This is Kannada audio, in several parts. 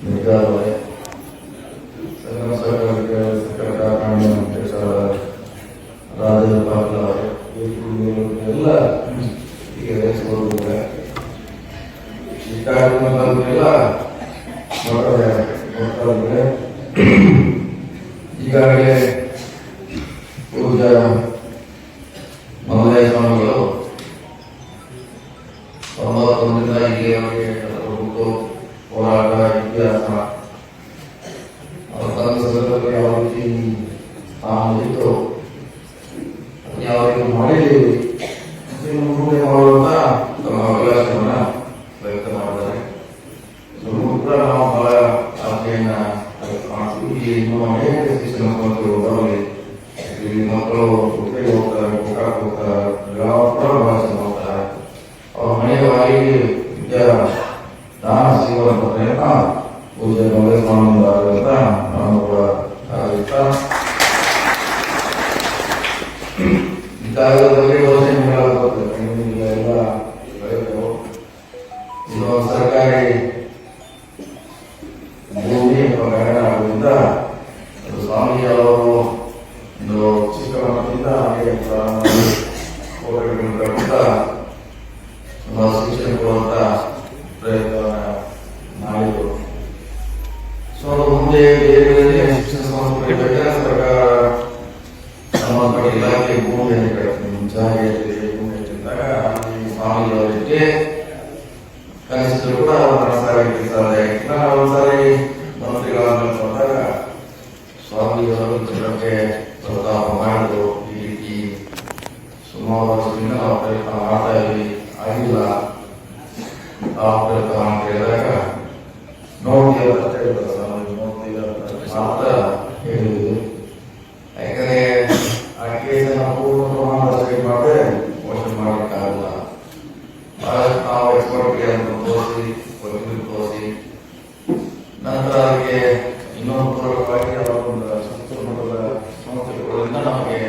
ಮೇಘಾಲಯ ಸರ್ಕಾರ ರಾಜ ಪಾಟಲ ಎಲ್ಲ ಈಗ ಈ ಕಾರ್ಯಕ್ರಮದಲ್ಲೆಲ್ಲ ನೋಡ್ತಾರೆ. ಈಗಾಗಲೇ ಪೂಜಾ ಮಹೋದಯ ಸ್ವಾಮಿಗಳು 91ರಿಂದ ಇಲ್ಲಿಯವರೆಗೆ ಹೋರಾಟ ಇತಿಹಾಸ ಅವರ ಸಂದರ್ಭದಲ್ಲಿ ಯಾವ ರೀತಿ ಇತ್ತು ಯಾವ ರೀತಿ ಮಾಡಿದ್ದೀವಿ ಮುಂದೆ ಮಾಡುವಂತ ತಮ್ಮ ಅಭಿಲಾಷೆಯನ್ನ ವ್ಯಕ್ತ ಮಾಡಿದ್ದಾರೆ. ಕೂಡ ನಾವು ಬಹಳ ಆಸೆಯನ್ನ ಮಾಡ್ತೀವಿ. ಇನ್ನೂ ಅನೇಕ ಶಿಕ್ಷಣ ಸಂಸ್ಥೆಗಳು ಬರಲಿ, ಇಲ್ಲಿ ಮಕ್ಕಳು ಹುಟ್ಟಿಗೆ ಹೋಗ್ತಾರೆ, ಗೋಕಾಕ್ ಹೋಗ್ತಾರೆ, ಬೆಳಗಾವಿ ಭಾಷೆ ಹೋಗ್ತಾರೆ. ಅವ್ರ ಮನೆಯವಾಗಿ ವಿದ್ಯಾ ದಾನ ಸಿಗುವಂತ ಪ್ರಯತ್ನ ಪೂಜೆ ಮಹೋದಯ ನಾನು ಕೂಡ ಆಗುತ್ತಾ ಬಗ್ಗೆ ಯೋಚನೆ ಮಾಡಲಾಗುತ್ತದೆ. ಎಲ್ಲ ಇದು ಸರ್ಕಾರಿ ಭೂಮಿ ಪ್ರಕರಣ ಆಗುವುದರಿಂದ ಸ್ವಾಮಿ ಅವರು ಒಂದು ಚಿಕ್ಕ ಮಟ್ಟದಿಂದ ಶಿಕ್ಷಣ ಕೊಡುವಂತ ಪ್ರಯತ್ನವನ್ನ ಮಾಡಿದರು. ಸೊ ಮುಂದೆ ಬೇರೆ ಶಿಕ್ಷಣ ಸಂಸ್ಥೆ ಸರ್ಕಾರ ಸಂಬಂಧಪಟ್ಟ ಇಲಾಖೆ ಭೂಮಿಯನ್ನು ಜಾಗ ಭೂಮಿಯಾಗ ಸ್ವಾಮಿ ಅವರಿಗೆ ಕನಿಷ್ಠರು ಕೂಡ ಒಂದ್ಸಾರಿ ಮಂತ್ರಿಗಳನ್ನ ಬಂದಾಗ ಸ್ವಾಮಿ ಅವರು ಜನಕ್ಕೆ ಪ್ರಸ್ತಾಪ ಮಾಡಿದ್ರು. ಈ ರೀತಿ ಸುಮಾರು ವರ್ಷದಿಂದ ನಾವು ಪ್ರಯತ್ನ ಮಾಡ್ತಾ ಇದ್ವಿ, ಆಗಿಲ್ಲ. ಆ ಪ್ರಯತ್ನ ಅಂತ ಹೇಳಿದಾಗ ನೋಡ್ತೀವಿ ಮಾತ್ರ ಹೇಳಿದ್ವಿ. ಯಾಕಂದ್ರೆ ಆ ಕೇಸನ್ನು ಪೂರ್ಣ ಪ್ರಮಾಣದಲ್ಲಿ ಮಾಡಿದ್ರೆ ಮೋಷನ್ ಮಾಡಲಿಕ್ಕಾಗಲ್ಲ. ಬಹಳಷ್ಟು ನಾವು ಎಕ್ಸ್ಪರ್ಟ್ಗೆ ಅಂತ ತೋರಿಸಿ ತೋರಿಸಿ ನಂತರ ಅದಕ್ಕೆ ಇನ್ನೊಂದು ಪೂರ್ವಕವಾಗಿ ಒಂದು ಸುತ್ತೂರು ಮಟ್ಟದ ಸಂಸ್ಥೆಗಳಿಂದ ನಮಗೆ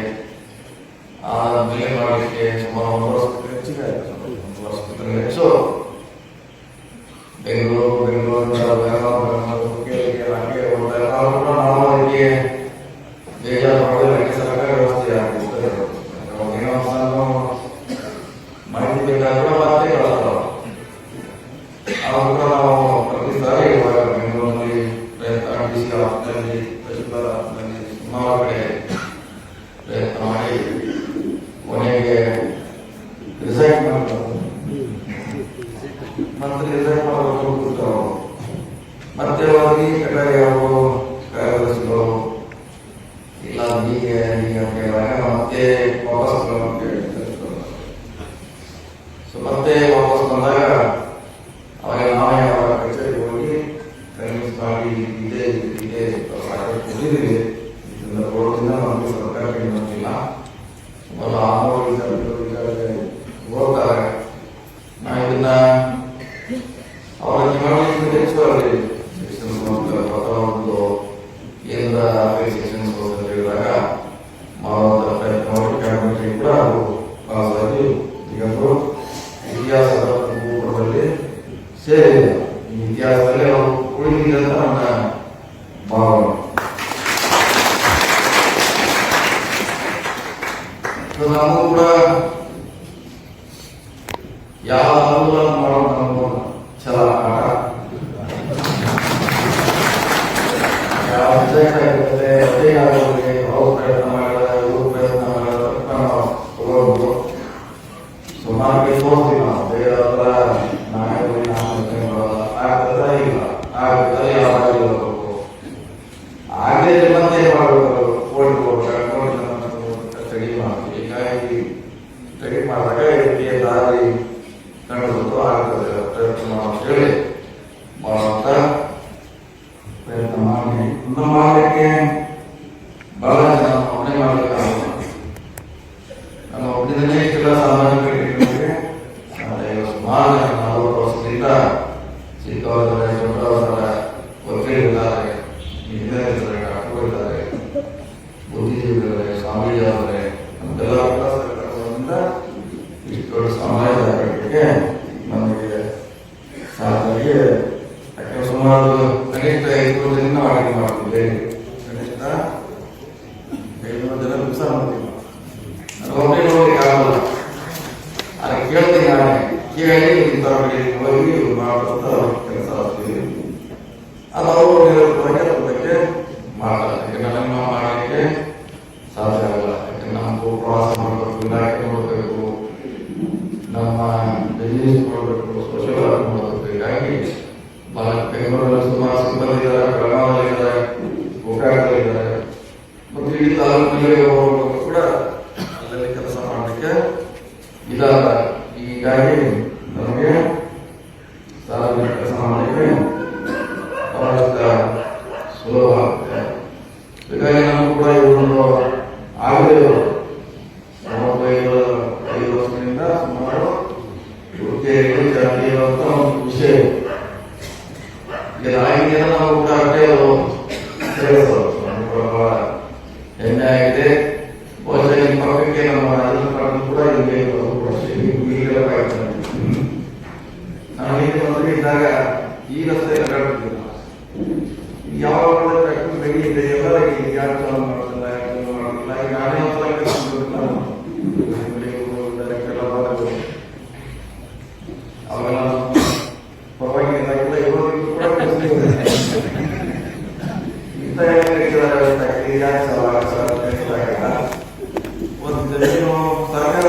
ಆ ಬೆಲೆ ಮಾಡಲಿಕ್ಕೆ ಸುಮಾರು 1 ವರ್ಷಕ್ಕೆ ಹೆಚ್ಚಿಗೆ ಹೆಚ್ಚು ಬೆಂಗಳೂರು ಹಾಗೆ ನಾವು ಅದಕ್ಕೆ ಬೇಜಾರು ಮಾಡಿದ್ರೆ ಸರ್ಕಾರ ವ್ಯವಸ್ಥೆ ಆಗ್ತದೆ. ಮಾಹಿತಿ ಬೇಕಾದ್ರೆ ಮತ್ತೆ ಅವಾಗ ನಾವು ಪ್ರತಿ ಸಾರಿ ಬೆಂಗಳೂರಿನಲ್ಲಿ ಡಿಸಿ ಆಫೀಸ್ನಲ್ಲಿ ತಹಶೀಲ್ದಾರ್ ಆಫೀಸ್ನಲ್ಲಿ ಸುಮಾರು ಕಡೆ ಪ್ರಯತ್ನ ಮಾಡಿ ಕೊನೆಗೆ ರಿಸೈನ್ ಮಾಡ್ತಾರೆ. ಮತ್ತೆ ರಿಸೈನ್ ಮಾಡಬೇಕು ಮತ್ತೆ ಹೋಗಿ ಕಡೆಗೆ ಅವರು ಕಾರ್ಯದರ್ಶಿಗಳು ಇಲ್ಲ ಹೀಗೆ ಮತ್ತೆ ವಾಪಸ್ ಮತ್ತೆ ವಾಪಸ್ ಬಂದಾಗ ಅವಾಗ ನಾವೇ ಅವರ ಕಚೇರಿಗೆ ಹೋಗಿ ಕನ್ವಿನ್ಸ್ ಮಾಡಿ ಇದೆ ಕೊಟ್ಟಿದ್ದೀವಿ, ಇದನ್ನ ಕೊಡೋದ್ರಿಂದ ನಮಗೆ ಸರ್ಕಾರಕ್ಕೆ ಗೊತ್ತಿಲ್ಲ. ಸುಮಾರು 600 ವಿದ್ಯಾರ್ಥಿಗಳು ಓದ್ತಾರೆ. ನಾವು ಇದನ್ನ ಅವರ ನಿವಾರಣೆ ಹೆಚ್ಚು ಅಲ್ಲಿ ಶಿಕ್ಷಣ ಸಂಸ್ಥೆ ಅಥವಾ ಒಂದು ಕೇಂದ್ರ ಶಿಕ್ಷಣ ಸಂಸ್ಥೆ ಹೇಳಿದಾಗ ಮಾಡುವಂತ ಪ್ರಯತ್ನ ಮಾಡಿ ಕ್ಯಾಬಿನೆಟ್ ಕೂಡ ಅದು ಪಾಸ್ ಆಗಿ ಈಗಂತೂ ಇತಿಹಾಸದ ಭೂಪಟದಲ್ಲಿ ಸೇರಿದೆ. ಈ ಇತಿಹಾಸದಲ್ಲಿ ಅವರು ಉಳಿದಿದೆ ಅಂತ ನನ್ನ ಭಾವನೆ. ನಾವು ಕೂಡ ಯಾವ ಆಂದೋಲನ ಮಾಡೋದು ನಮ್ಮ ಛಲ ಆಟ ಯಾವ ರಿಸಲ್ಟ್ ಆಗಿರ್ತದೆ ಅದೇ ಆಗೋರಿಗೆ ಅವ್ರು ಪ್ರಯತ್ನ ಮಾಡಿದ್ರೆ ಇವರು ಪ್ರಯತ್ನ ಮಾಡಿದ್ರೆ ನಾವು ತಗೊಳ್ಬೋದು. ಸುಮಾರಿಗೆ ತೋರಿಸ್ತೀವಿ ನಾವು ಬೇರೆ ಹತ್ರ ನಾಳೆ ಮಾಡೋಲ್ಲ ಆಗ್ತದ ಇಲ್ಲ ಆಗ್ತದೆ ಯಾವಾಗ ಆಗಲೇ ಮತ್ತೆ ಮಾಡಬೇಕು ಸ್ಟಡಿ ಮಾಡ್ತೀವಿ. ಹೀಗಾಗಿ ಸ್ಟಡಿ ಮಾಡಿದಾಗ ಇದಕ್ಕೆ ದಾರಿ ಕಂಡುಬಿಟ್ಟು ಆಗ್ತದೆ ಪ್ರಯತ್ನ ಹೇಳಿ ಮಾಡುವಂತ ಪ್ರಯತ್ನ ಮಾಡಿ ಮಾಡಲಿಕ್ಕೆ ಬಹಳ ಜನ ಒಬ್ಬನೇ ಮಾಡಲಿಕ್ಕಾಗಲ್ಲ. ನಮ್ಮ ಒಬ್ಬನೇ ಇಷ್ಟೆಲ್ಲ ಸಾಮಾನ್ಯ ಸುಮಾರು 40 ವರ್ಷದಿಂದ ಚಿಕ್ಕವರ ದೊಡ್ಡವರ ವಕೀಲರಿದ್ದಾರೆ, ಇಂಜಿನಿಯರ್ ಡಾಕ್ಟರ್ ಇದ್ದಾರೆ, ಬುದ್ಧಿಜೀವಿಗಳಿದ್ದಾರೆ, ಸ್ವಾಮೀಜಿಯವರೇ, ನಮ್ಮೆಲ್ಲ ಇಷ್ಟು ದೊಡ್ಡ ಸಮಾಜ ನಮಗೆ ಸಾಕಾಗಿ ಸುಮಾರು ಕನಿಷ್ಠ 500 ಜನ ಅಡುಗೆ ಮಾಡ್ತೀವಿ. ಕನಿಷ್ಠ 500 ಜನ ದಿವಸ ಮಾಡ್ತೀವಿ. ಒಬ್ಬರೇ ಹೋಗಿ ಆಗಲ್ಲ. ಅದಕ್ಕೆ ಕೇಳ್ತೀನಿ, ನಾನೇ ಕೇಳಿ ಇಂಥ ಹೋಗಿ ಮಾಡುವಂತ ಕೆಲಸ ಆಗ್ತೀವಿ. ಅದು ಅವರು ಅದಕ್ಕೆ ಮಾಡಲ್ಲ. ಯಾಕಂದ್ರೆ ನಮ್ಮ ಮಾಡಲಿಕ್ಕೆ ಸಾಧ್ಯ ಆಗಲ್ಲ. ಯಾಕಂದ್ರೆ ನಮಗೂ ಪ್ರವಾಸ ಮಾಡಬೇಕು, ಇಲಾಖೆ ನೋಡಬೇಕು, ನಮ್ಮ ಬಿಸ್ನೆಸ್ ಮಾಡಬೇಕು, ಸೋಷಿಯಲ್ ವರ್ಕ್ ಮಾಡಬೇಕು. ಹೀಗಾಗಿ ಬೆಂಗಳೂರಲ್ಲಿ ಸುಮಾರು ಸಿಬ್ಬಂದಿ ಇದ್ದಾರೆ, ಬೆಳಗಾವಿಯಲ್ಲಿ ಇದ್ದಾರೆ, ಗೋಕಾಕಲ್ಲಿ ಇದ್ದಾರೆ, ಮತ್ತು ಇಡೀ ತಾಲೂಕಿನಲ್ಲಿ ಕೂಡ ಅಲ್ಲಲ್ಲಿ ಕೆಲಸ ಮಾಡಲಿಕ್ಕೆ ಇದ್ದಾರೆ. ಹೀಗಾಗಿ ನಮಗೆ ಸಾರ್ವಜನಿಕ ಕೆಲಸ ಮಾಡಲಿಕ್ಕೆ ಬಹಳಷ್ಟು ಸುಲಭ ಆಗುತ್ತೆ. ಹೀಗಾಗಿ ನಮಗೂ ಕೂಡ ಇವರು ಆಗಲಿಲ್ಲ 35 ವರ್ಷದಿಂದ ಸುಮಾರು ವೃತ್ತಿಯಲ್ಲಿ ಜಾತಿ ಇರುವಂತ ಒಂದು ವಿಷಯ. ಈಗ ನಾವು ಕೂಡ ಅಷ್ಟೇ ಬಹಳ ಹೆಮ್ಮೆ ಆಗಿದೆ. ಬಹುಶಃ ಈ ಪಕ್ಕಕ್ಕೆ ನಮ್ಮ ರಾಜಕಾರಣ ಕೂಡ ಇಲ್ಲಿ ಈಗೆಲ್ಲ ಕಾಯ್ತಾರೆ. ನಾವು ಹಿಂದೆ ಮಂತ್ರಿ ಇದ್ದಾಗ ಈ ರಸ್ತೆ ಕಟ್ಟಿದ್ದಿಲ್ಲ. ಯಾವಾಗ ಫ್ಯಾಕ್ಟ್ರಿ ರೆಡಿ ಇದೆ ಎಲ್ಲ ಯಾರು ಚಾಲು ಮಾಡ್ತಿಲ್ಲ, ಮಾಡೋದಿಲ್ಲ. ಈಗ ನಾನೇ ಒಂದ್ಸಲ ಅವೆಲ್ಲ ಪರವಾಗಿ ಕೂಡ ಇಂಥ ಒಂದು ಏನು ಸರ್ಕಾರ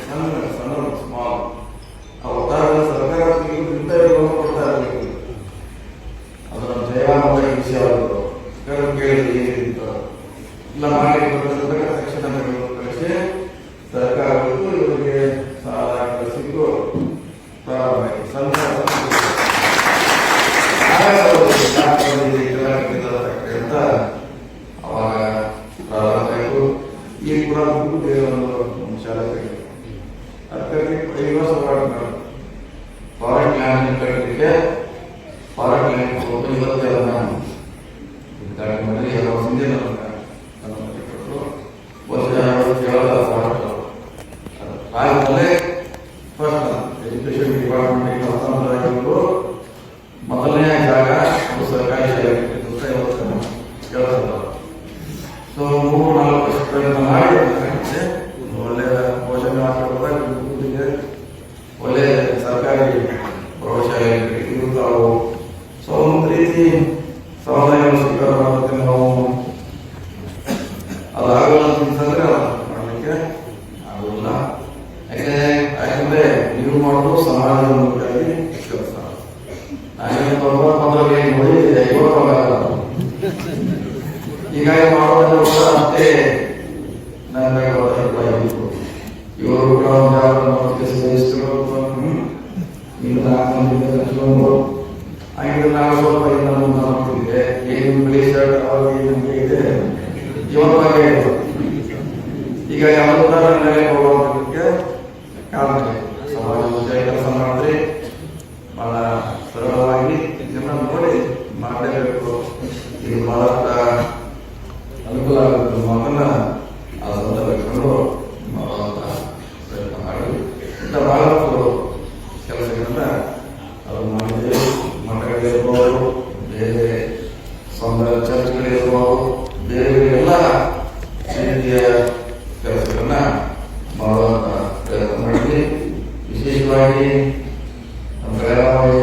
ಸಣ್ಣ ಸ್ಮಾಲ್ ಸರ್ಕಾರ ಇಂಥ ಕೊಡ್ತಾ ಇರಬೇಕು. ಅದರ ಜಯವಾದ ವಿಷಯ ಕೇಳಿದ್ರೆ ಇಲ್ಲ ಮಾಡಿ ತಕ್ಷಣ ಕಳಿಸಿ ಸರ್ಕಾರಗಳು ಇವರಿಗೆ ಸಾಲ ಕಳಿಸಿದ್ದು ಪ್ರಾರಂಭ ಆಯಿತು. ಅಂತ ಅವಾಗ ಪ್ರಾರಂಭ ಆಯಿತು. ಈ ಕೂಡ ಒಂದು ಶಾಲೆ ಅದಕ್ಕಾಗಿ 5 ವರ್ಷ ಹೋರಾಟ ಮಾಡಿ ಫಾರೆಸ್ಟ್ ಲ್ಯಾಂಡ್ ಕಟ್ಟಲಿಕ್ಕೆ ಫಾರೆಸ್ಟ್ ಲ್ಯಾಂಡ್ ಹೋಗಿ ಇವತ್ತೇ ಅದನ್ನ ಉದ್ಘಾಟನೆ ಮಾಡಿ 2 ವರ್ಷ ಹಿಂದೆ ಅನುಮತಿ ಕೊಟ್ಟರು. ರಾಜ್ಯದಲ್ಲೇ ಫಸ್ಟ್ ಎಜುಕೇಶನ್ ಡಿಪಾರ್ಟ್ಮೆಂಟ್ ಮೊದಲನೇ ಜಾಗ ಒಂದು ಸರ್ಕಾರಿ ಶಾಲೆ ಅಂತ ಹೇಳ್ತಾರೆ. ಸೊ 3-4 ವರ್ಷ ಪ್ರಯತ್ನ ಮಾಡಿ ಒಳ್ಳೆ ಪೋಷಣೆ ಹಾಕಿದ್ರೆ ಒಳ್ಳೆ ಸರ್ಕಾರಿ ಪ್ರೌಢಶಾಲೆ ಇರುತ್ತಾವು. ಸೊ ಒಂದು ರೀತಿ ಸಮುದಾಯವನ್ನು ಸ್ವೀಕಾರ ಮಾಡೋದಕ್ಕೆ ನಾವು ಅದಾಗಲ್ಲ ಅಂತಂದ್ರೆ ಮಾಡಲಿಕ್ಕೆ ಆಗೋಲ್ಲ. ಯಾಕಂದ್ರೆ ನೀವು ಮಾಡೋದು ಸಮಾಜದ ಮೂಲಕವಾಗಿ ಕೆಲಸ. ನಾನೇನು 90 ನೋಡಿದ್ದೆ, 50 ಆಗಲ್ಲ. ಹೀಗಾಗಿ ಮಾಡೋದ್ರಿಂದ ಕೂಡ ಮತ್ತೆ ನನ್ನ ಇವರು ಕೂಡ ಹಾಗೆ ನಾವು ಸ್ವಲ್ಪ ಮಾಡ್ತಿದ್ದೆ. ಏನು ಬಿಳಿ ಶರ್ಟ್ ಅವಾಗ ನಮಗೆ ಇದೆ ಜೀವನವಾಗಿ ಈಗ ಯಾವುದು ಕೂಡ ನನಗೆ ಹೋಗೋದಕ್ಕೆ ಕಾರಣ ಸಮಾಜ ಕೆಲಸ ಮಾಡಿದ್ರೆ ಬಹಳ ಸರಳವಾಗಿ ಜನ ನೋಡಿ ಮಾಡಲೇಬೇಕು. ಇದು ಬಹಳ ಅನುಕೂಲ ಆಗುತ್ತೆ. ಮಗನ ಆ ಸಂದರ್ಭಗಳು ಮಾಡುವಂತ ಪ್ರಯತ್ನ ಮಾಡಿ ಇಂಥ ಬಹಳಷ್ಟು ಕೆಲಸಗಳನ್ನ ಅದು ಮಾಡಿದೆ. ಮಠಗಳಿರ್ಬೋದು, ಬೇರೆ ಸೌಂದರ್ಯ ಚರ್ಚ್ಗಳಿರ್ಬೋದು, ಬೇರೆ ಬೇರೆ ಎಲ್ಲ ರೀತಿಯ ಕೆಲಸಗಳನ್ನ ಮಾಡುವಂತ ಪ್ರಯತ್ನ ಮಾಡಿದ್ವಿ. ವಿಶೇಷವಾಗಿ ಬೆಳಗಾವಿ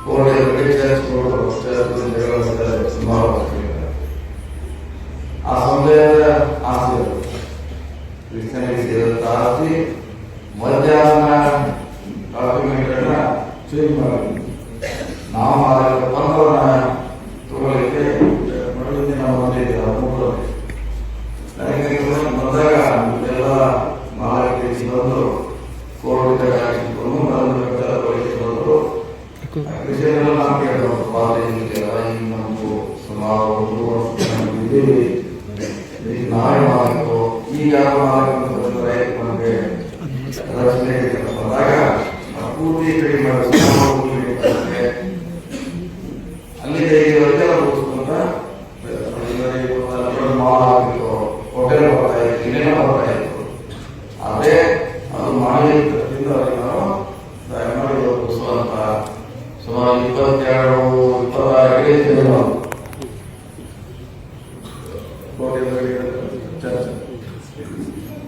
ಕೋಟೆ ಚರ್ಚ್ಗಳು ಸುಮಾರು ಆ ಸಮುದಾಯದ ಆಸ್ತಿ ಕ್ರಿಶ್ಚಿಯನಿಗೆ ಸೇರಿದಂತ ಆಸ್ತಿ ಮಧ್ಯಾಹ್ನ ಡಾಕ್ಯುಮೆಂಟ್ಗಳನ್ನ ಚೇಂಜ್ ಮಾಡಿದ್ವಿ. ನಾವು ಬಂದವನ್ನ ತಗೊಳ್ಳಿಕ್ಕೆ ಮರಳಿಂದ ನಾವು ಬಂದಾಗ ಎಲ್ಲ ಮಾಲಕ್ಕೆ ಬಂದು ಕೋರ್ಟ್ ಹಾಕಿಕೊಂಡು ಬಂದರು. ಕ್ರಿಶ್ಚಿಯನ್ನೆಲ್ಲ ನಾವು ಕೇಳಿದ್ರು ಕಾಲೇಜಿಗೆಲ್ಲ ಈಗ ನಮಗೂ ಸುಮಾರು 1 ವರ್ಷ ನಾವೇ ಮಾಡಬೇಕು. ಈಗ ಯಾರು ಬಂದರೆ ನಮಗೆ ರಚನೆ ಬಂದಾಗ ಪೂರ್ತಿ ಕಡಿಮೆ ಮಾಡಿ ಅಲ್ಲಿಗೆ ಮುಗಿಸ್ಕೊಂಡ ಮಾಲ್ ಆಗಿತ್ತು, ಹೋಟೆಲ್ ಬರ್ತಾ ಇತ್ತು, ಇನ್ನೇನೋ ಬರ್ತಾ ಇತ್ತು. ಅದೇ ಅದು ಮಾಡಿ ನಾವು ದಯಮಾಡಿ ಮುಗಿಸುವಂತ ಸುಮಾರು 22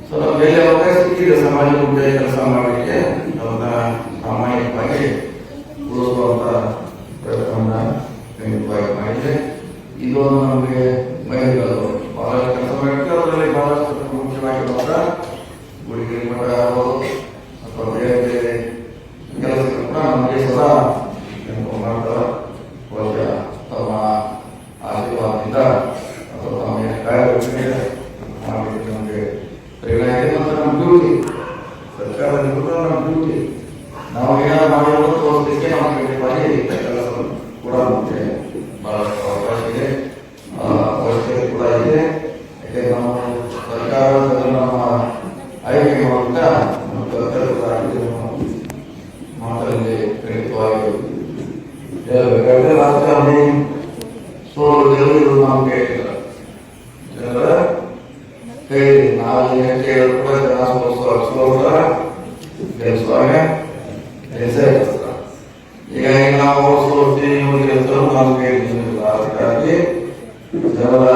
ಸೊ ಮೇಲೆ ಅವಕಾಶ ಸಿಕ್ಕಿದೆ ಸಮಾಜ ಮುಂದೆ ಕೆಲಸ ಮಾಡಲಿಕ್ಕೆ ಅವನ್ನ ಪ್ರಾಮಾಣಿಕವಾಗಿ ಉಳಿಸುವಂತ ಪ್ರಯತ್ನವನ್ನ ಖಂಡಿತವಾಗಿ ಮಾಡಿದೆ. ಇದು ನಮಗೆ ಮಹಿಳೆಗಳು ಬಹಳ ಕೆಲಸ ಮಾಡಿದ್ರೆ ಅದರಲ್ಲಿ ಬಹಳಷ್ಟು ಮುಖ್ಯವಾಗಿರುವಂತ ಗುಡಿಗಿರಿ ಮಠ ಆಗ್ಬೋದು ಅಥವಾ ಬೇರೆ ಬೇರೆ ಕೆಲಸಗಳು ಕೂಡ ನಮಗೆ ಸದಾ ನೆನಪು ಮಾಡ್ತಾರೆ. ಬಹುಶಃ ತಮ್ಮ ಆಶೀರ್ವಾದದಿಂದ ಅಥವಾ ತಮ್ಮ ಕಾರ್ಯಕ್ರಮ ಮಾಡಲಿಕ್ಕೆ ನಮಗೆ ಪ್ರೇರಣೆ ಇದೆ. ಮತ್ತು ನಮ್ಮ ಡ್ಯೂಟಿ ಸರ್ಕಾರದ ನಮ್ಮ ಡ್ಯೂಟಿ ನಾವು ಏನಾದ್ರು ಮಾಡಿರೋದು ತೋರಿಸಲಿಕ್ಕೆ ನಾವು ಖಂಡಿತವಾಗಿ ಕೆಲಸ ಕೂಡ ನಮಗೆ ಬಹಳಷ್ಟು ಅವಕಾಶ ಇದೆ, ಅವಶ್ಯಕತೆ ಕೂಡ ಇದೆ. ಯಾಕೆಂದ್ರೆ ನಾವು ಸರ್ಕಾರದಲ್ಲಿ ನಮ್ಮ ಆಯ್ಕೆ ಮಾಡುತ್ತಾ ನಮ್ಮ ಕರ್ತವ್ಯ ಮಾತಲ್ಲಿ ಖಂಡಿತವಾಗಿ ಹೇಳ್ಬೇಕಾದ್ರೆ ರಾಜಕಾರಣಿ ಸೋಲು ಗೆಲುವು ನಾವು ಕೇಳಿಲ್ಲ. ಜನರ ಕೈ ನಾವು ಏನು ಕೇಳಿದ್ರು ಕೂಡ ಜನ ಸೋಲ್ತಾರ ಗೆಲ್ಸುವಾಗ ಗೆಲ್ಸೇಸ್ತಾರ. ಹೀಗಾಗಿ ನಾವು ಸೋಲ್ತೀವಿ ಇವ್ರು ಗೆಲ್ತಾರೆ ನಾವು ಕೇಳಿಲ್ಲ. ಅದಕ್ಕಾಗಿ ಜನರ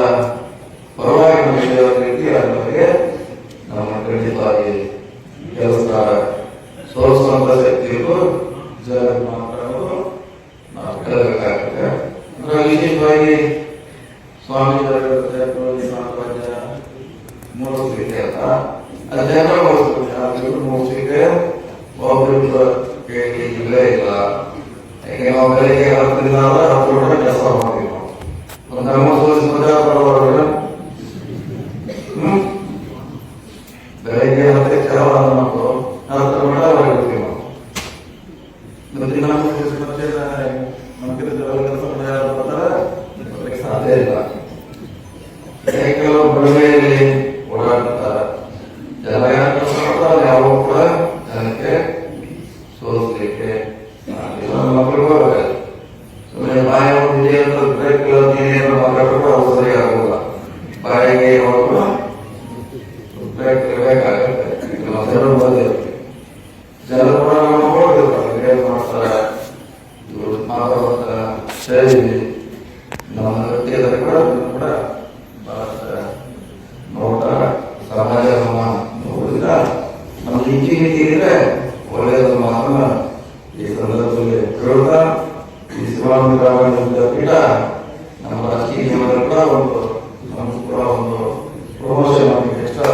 ಪರವಾಗಿ ನಮ್ಮ ರೀತಿ ಅದರಿಗೆ ನಮ್ಮ ಖಂಡಿತವಾಗಿ ಗೆಲ್ಲಿಸ್ತಾರ. ಸೋಲಿಸುವಂತ ಶಕ್ತಿಗಳು ಜನ ಮಾತಾಡೋದು ನಾವು ಕೇಳಬೇಕಾಗ್ತದೆ. ಅಂದ್ರೆ ವಿಶೇಷವಾಗಿ ಸ್ವಾಮೀಜಿ ಮೂಡಿಸ್ಲಿಕ್ಕೆ ಅಂತ ಅದೆಲ್ಲ ಮೂಡಿಸ್ಲಿಕ್ಕೆ ಒಬ್ಬರು ಕೇಳಿ ಇಲ್ಲೇ ಇಲ್ಲ. ಯಾಕೆ ನಾವು ಬೆಳಿಗ್ಗೆ 10 ದಿನ 10 ಗಂಟೆ ಕೆಲಸ ಮಾಡ್ತೀವಿ. ನಾವು ಒಂದು ನಮ್ಮ ಸೋಲಿಸಿದ ಬರೋವಾಗ ಬೆಳಿಗ್ಗೆ 10 ಕೆಲಸ ನಾವು 10 ಗಂಟೆ ಹೊರಗಿರ್ತೀವಿ. ನಾವು ಕೆಲಸ ಸಾಧ್ಯ ಇಲ್ಲ. ಕೆಲವು ಬಡವೆಯಲ್ಲಿ ಓಡಾಡ್ತಾರೆ ಜನ ಯಾವ ಕೂಡ ಜನಕ್ಕೆ ಸೋಲಿಸ್ಲಿಕ್ಕೆ ಮಕ್ಕಳಿಗೂ ಸುಮ್ಮನೆ ಬಾಯ ಬ್ರೇಕ್ ಮಾತಾಡೋದು ಅವ್ರು ಸರಿಯಾಗಲ್ಲ. ಬಾಯಿಗೆ ಅವರು ಬ್ರೇಕ್ ಬೇಕಾಗುತ್ತೆ. ಜನರು ಬಂದಿರುತ್ತೆ, ಜನರು ಕೂಡ ನಾವು ನೋಡಿರ್ತಾರೆ ಏನ್ ಮಾಡ್ತಾರೆ ಇವರು ಮಾತಾಡುವಂತ ಶೈಲಿ ನಮ್ಮ ವ್ಯಕ್ತಿಗತ ಕೂಡ ಬಹಳಷ್ಟು ನೋಡ್ತಾರ. ಸಮಾಜ ನೋಡಿದ್ರ ನಮ್ಮ ನೀತಿ ಇದ್ರೆ ಒಳ್ಳೆಯದು ಮಾತನ್ನ ಈ ಸಂದರ್ಭದಲ್ಲಿ ಕೇಳ್ತಾ ಈ ಶಿವಾನಂದ ಪೀಠ ನಮ್ಮ ರಾಜಕೀಯ ಜೀವನದಲ್ಲಿ ಕೂಡ ಒಂದು ನಮಗೂ ಕೂಡ ಒಂದು ಪ್ರಮೋಷನ್ ಆಗಲಿಕ್ಕೆ ಎಕ್ಸ್ಟ್ರಾ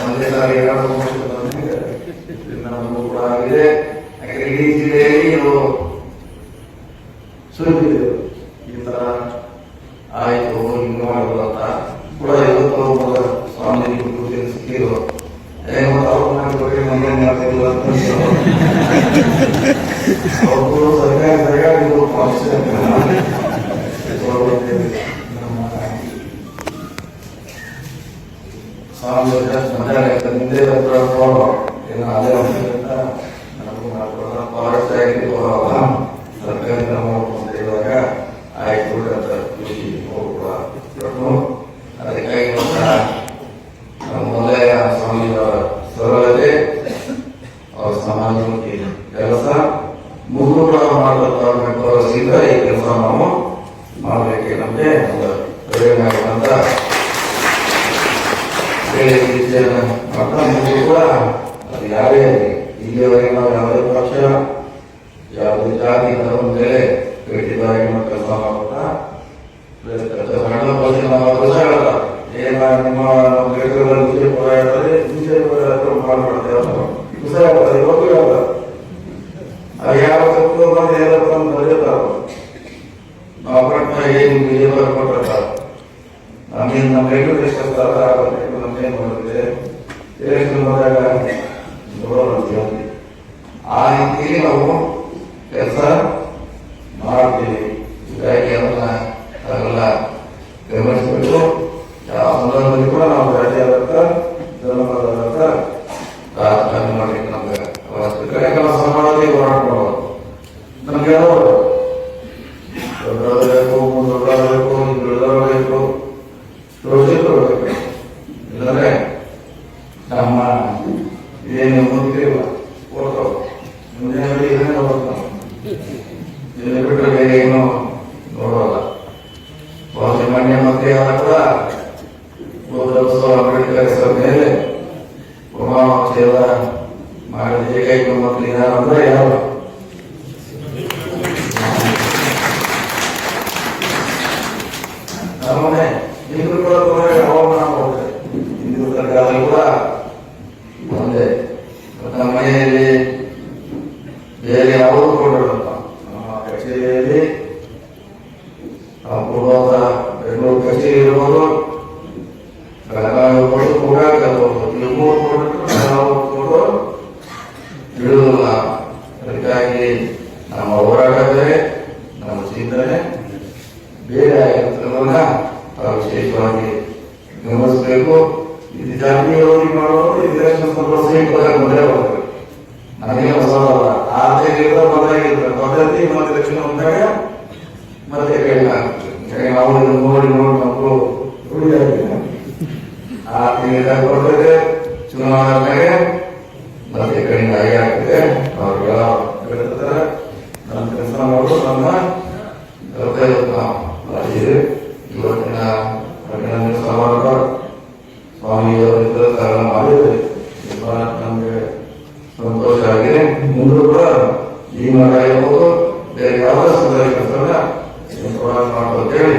ಒಂದೇ ಸಾರಿ 2 ಪ್ರಮೋಷನ್ ನಮಗೂ ಕೂಡ ಆಗಿದೆ. ಯಾಕಂದ್ರೆ ಇಡೀ ಜಿಲ್ಲೆಯಲ್ಲಿ ಇದು ಸುಲಭ ಈ ತರ ಆಯ್ತು ಹಿಂಗೆ ಮಾಡೋದು ಅಂತ ಕೂಡ ಇವತ್ತು ಸ್ವಾಮಿ ಸಿಕ್ಕಿದ್ರು. ಅವರು ಸರ್ಕಾರಿ ಸ್ವಾಮಿ ಹಿಂದೆ ಅದೇ ಸರ್ಕಾರಿ ಇರುವಾಗ ಆಯ್ತು ಅಂತ ಖುಷಿ ಅದಕ್ಕಾಗಿ ಮೊದಲೇ ಸ್ವಾಮಿಯವರ ಸರಳತೆ ಅವರ ಸಮಾಜಮುಖಿ ಕೆಲಸ ಮುಗಿದು ಕೂಡ ಮಾಡಬೇಕಾಗಿದ್ದರಿಂದ ಈ ಕೆಲಸ ನಾವು ಮಾಡಲಿಕ್ಕೆ ನಮಗೆ ಪ್ರೇರಣೆ ಆಗುವಂತ ಮುಗಿದು ಕೂಡ ಅದು ಯಾರೇ ಇಲ್ಲಿಯವರೆಗೆ ನಾವು ಯಾವುದೇ ಪಕ್ಷ ಯಾವುದೇ ಜಾತಿ ಧರ್ಮ ಮೇಲೆ ಖಂಡಿತವಾಗಿ ನಾವು ಕೆಲಸ ಮಾಡುತ್ತಾ ಏನ ನಿಮ್ಮ ಬಿಜೆಪಿ ಹೋರಾಡ್ತಾರೆ ಬಿಜೆಪಿ ಮಾಡ್ಬಿಡ್ತೇವೆ ಅದು ಯಾವ ಬಂದು ಏನಪ್ಪ ಅಂತ ಬರೀತಾರ ನಾವು ಕೊಟ್ಟ ಏನು ಬಿಜೆಪಿ ಕೊಟ್ಟಿರ್ತಾರೆ. ನಮ್ಗೇನು ನಮ್ಮ ರೇಡಿಯೋ ಎಷ್ಟಾರ ನಮ್ಗೇನು ಮಾಡಿದೆ ಎಲೆಕ್ಷನ್ ಬಂದಾಗ ನೋಡೋಣ ಆ ರೀತಿಯಲ್ಲಿ ನಾವು ಕೆಲಸ ಮಾಡ್ತೀವಿ. ಹೀಗಾಗಿ ಅದೆಲ್ಲ ಗಮನಿಸಬೇಕು. ಯಾವ ಸಂದರ್ಭದಲ್ಲಿ ಕೂಡ ನಾವು ರಾಜ್ಯಾಡಳಿತ ಜನಪದಾಡಳಿತ ರಾಜಕಾರಣ ಮಾಡಲಿಕ್ಕೆ ನಮ್ಗೆ ಅವಶ್ಯಕ. ಯಾಕಂದ್ರೆ ಸಮಾಜಕ್ಕೆ ಹೋರಾಟ ಮಾಡೋದು ನಮ್ಗೆ ದೊಡ್ಡಬೇಕು ದೊಡ್ಡಬೇಕು ಬೆಳೆದಬೇಕು ತೋರಿಸಿರ್ಬೇಕು. ಇಲ್ಲಂದ್ರೆ ನಮ್ಮ ಏನು ಮುಂದಿಲ್ಲ ಮುಂದೆ ಇದನ್ನೇ ನೋಡೋದು ನಾವು. ಇಲ್ಲಿ ಬಿಟ್ಟರೆ ಬೇರೆ ಏನು ನೋಡೋಲ್ಲ. ಮಾನ್ಯ ಮಂತ್ರಿಯವರ ಕೂಡ ಅಂಬೇಡ್ಕರ್ ಹೆಸರ ಮೇಲೆ ಉಮಾಕ್ಷೇದ ಮಾಡಿದ ಏಕೈಕ ಮಂತ್ರಿ ಅಂದ್ರೆ ಯಾರು? ನಮ್ಮನೆ ಹಿಂದೂ ಹವಾಮಾನ ಹೋಗ್ತದೆ. ಹಿಂದೂ ಸರ್ಕಾರ ಕೂಡ ಒಂದೇ. ನಮ್ಮ ಮನೆಯಲ್ಲಿ ಬೇರೆ ಯಾವುದು ಕೊಡೋದಪ್ಪ. ನಮ್ಮ ಕಚೇರಿಯಲ್ಲಿ ಕೊಡುವಂತ ಬೆಂಗಳೂರು ಕಚೇರಿ ಇರ್ಬೋದು, ಬೆಳಗಾವಿ ಇರ್ಬೋದು, ಕೂಡ ಕಲ್ಬೋದು. ಈ ಮೂರು ಕೊಟ್ಟು ಇಡುವುದಿಲ್ಲ. ಅದಕ್ಕಾಗಿ ನಮ್ಮ ಹೋರಾಟ ಬೇರೆ, ನಮ್ಮ ಚಿಂತನೆ ಬೇರೆ ಆಗಿರೋದ್ರನ್ನ ತಾವು ವಿಶೇಷವಾಗಿ ಗಮನಿಸಬೇಕು. ಇದು ಜಾತಿ ವಿರೋಧಿ ಮಾಡೋದು ಇಲೆಕ್ಷನ್ ಸೀಟ್ ಮೊದಲೇ ಬರ್ತದೆ. ನನಗೆ ಹೊಸದಲ್ಲ. ಆರ್ಥಿಕ ಬದಲಾಗಿರ್ತದೆ ಪದ್ಧತಿ ಮತ್ತು ಎಲೆಕ್ಷನ್ ಬಂದಾಗ ಮತ್ತೆ ಕಡಿಮೆ ನಾವು ನೋಡಿ ಮಕ್ಕಳು ರೂಢಿಯಾಗಿದೆ. ಆರ್ಥಿಕ ಬರ್ತದೆ, ಚುನಾವಣೆ ಮೇಲೆ ಮತ್ತೆ ಕಡಿಮೆ ಆಗಿ ಆಗ್ತದೆ. ಅವ್ರಿಗೆಲ್ಲ ಹೇಳ್ತಾರೆ ನಮ್ಮ ಕೆಲಸ ಮಾಡೋದು ನಮ್ಮ ಕರ್ತವ್ಯ ನಾವು ಮಾಡಿದ್ದೀವಿ. ಇವತ್ತಿನ ಅಭಿನಂದನೆ ಸಮಾರಂಭ ಸ್ವಾಮಿಯವರಿಂದ ಕಾರಣ ಮಾಡಿದರೆ ನಮಗೆ ಸಂತೋಷ ಆಗಿದೆ. ಮುಂದೆ ಕೂಡ ಈ ಮರ ಇರ್ಬೋದು, ಬೇರೆ ಯಾವುದೇ ಸುಧಾರಿತ ಕೆಲಸ ಮಾಡ್ಕೊಳ್ತೇವೆ.